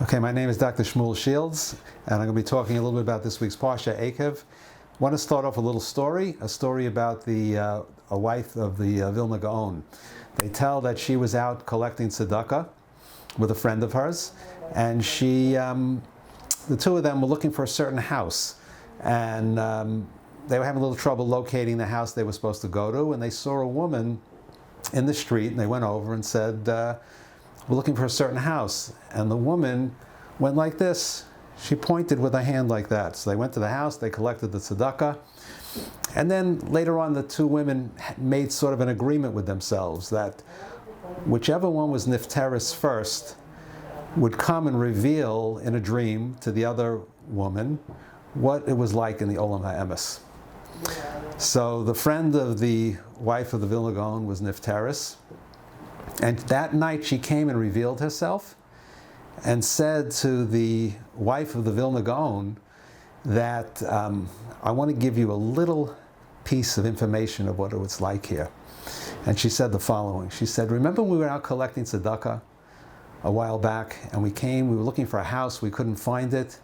Okay, my name is Dr. Shmuel Shields, and I'm going to be talking a little bit about this week's Parsha, Eikev. I want to start off with a little story, about a wife of the Vilna Gaon. They tell that she was out collecting tzedakah with a friend of hers, and the two of them were looking for a certain house, and they were having a little trouble locating the house they were supposed to go to, and they saw a woman in the street, and they went over and said, we're looking for a certain house. And the woman went like this. She pointed with her hand like that. So they went to the house, they collected the tzedakah, and then later on the two women made sort of an agreement with themselves that whichever one was nifteris first would come and reveal in a dream to the other woman what it was like in the Olam HaEmes. So the friend of the wife of the Vilna Gaon was nifteris, and that night she came and revealed herself and said to the wife of the Vilna Gaon that I want to give you a little piece of information of what it was like here. And she said the following. She said, remember when we were out collecting tzedakah a while back, and we were looking for a house, we couldn't find it,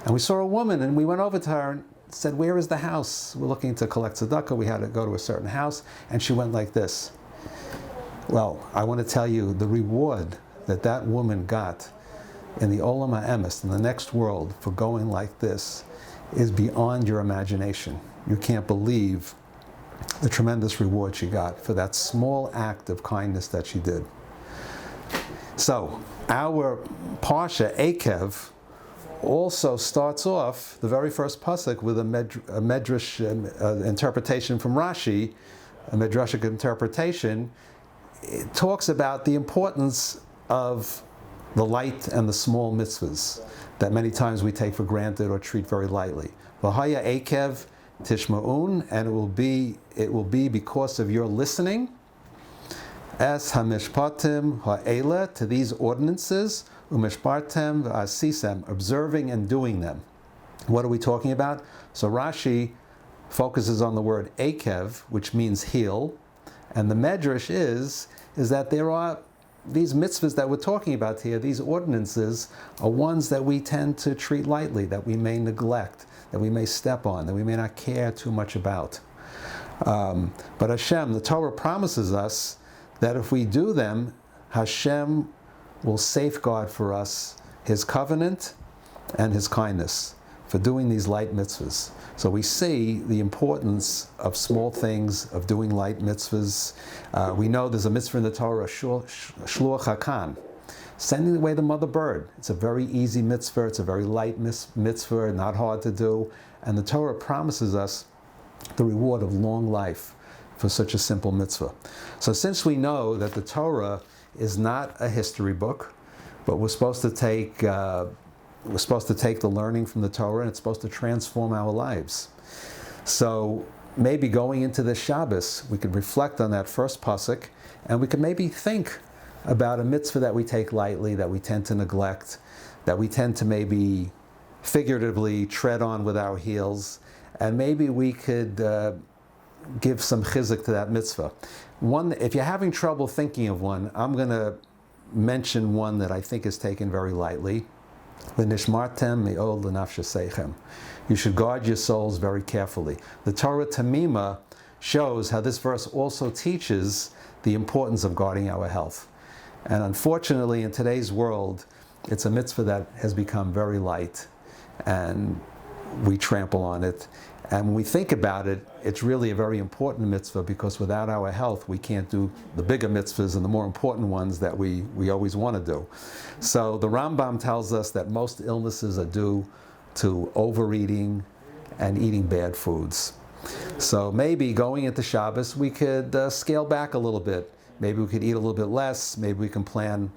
and we saw a woman, and we went over to her and said, where is the house? We're looking to collect tzedakah, we had to go to a certain house, and she went like this. Well, I want to tell you the reward that woman got in the Olam HaEmes, in the next world, for going like this is beyond your imagination. You can't believe the tremendous reward she got for that small act of kindness that she did. So, our Parsha, Eikev, also starts off the very first pasuk with a medrash interpretation from Rashi, a midrashic interpretation. It talks about the importance of the light and the small mitzvahs that many times we take for granted or treat very lightly. V'haya Eikev tishma'un, and it will be because of your listening, es hamishpatim ha'ela, to these ordinances, umishpartem v'asisem, observing and doing them. What are we talking about? So Rashi focuses on the word Eikev, which means heal. And the medrash is that there are these mitzvahs that we're talking about here, these ordinances, are ones that we tend to treat lightly, that we may neglect, that we may step on, that we may not care too much about. But Hashem, the Torah promises us that if we do them, Hashem will safeguard for us His covenant and His kindness for doing these light mitzvahs. So we see the importance of small things, of doing light mitzvahs. We know there's a mitzvah in the Torah, shluach hakan, sending away the mother bird. It's a very easy mitzvah, it's a very light mitzvah, not hard to do. And the Torah promises us the reward of long life for such a simple mitzvah. So since we know that the Torah is not a history book, but we're supposed to take the learning from the Torah, and it's supposed to transform our lives. So maybe going into this Shabbos, we could reflect on that first pasuk, and we could maybe think about a mitzvah that we take lightly, that we tend to neglect, that we tend to maybe figuratively tread on with our heels, and maybe we could give some chizuk to that mitzvah. One, if you're having trouble thinking of one, I'm going to mention one that I think is taken very lightly. L'nishmartem me'od l'nafshasechem. You should guard your souls very carefully. The Torah Tamima shows how this verse also teaches the importance of guarding our health. And unfortunately, in today's world, it's a mitzvah that has become very light, and we trample on it. And when we think about it, it's really a very important mitzvah, because without our health, we can't do the bigger mitzvahs and the more important ones that we always want to do. So the Rambam tells us that most illnesses are due to overeating and eating bad foods. So maybe going into Shabbos, we could scale back a little bit. Maybe we could eat a little bit less. Maybe we can plan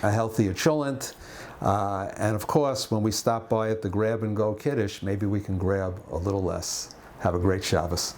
a healthier cholent. And of course, when we stop by at the grab and go Kiddush, maybe we can grab a little less. Have a great Shabbos.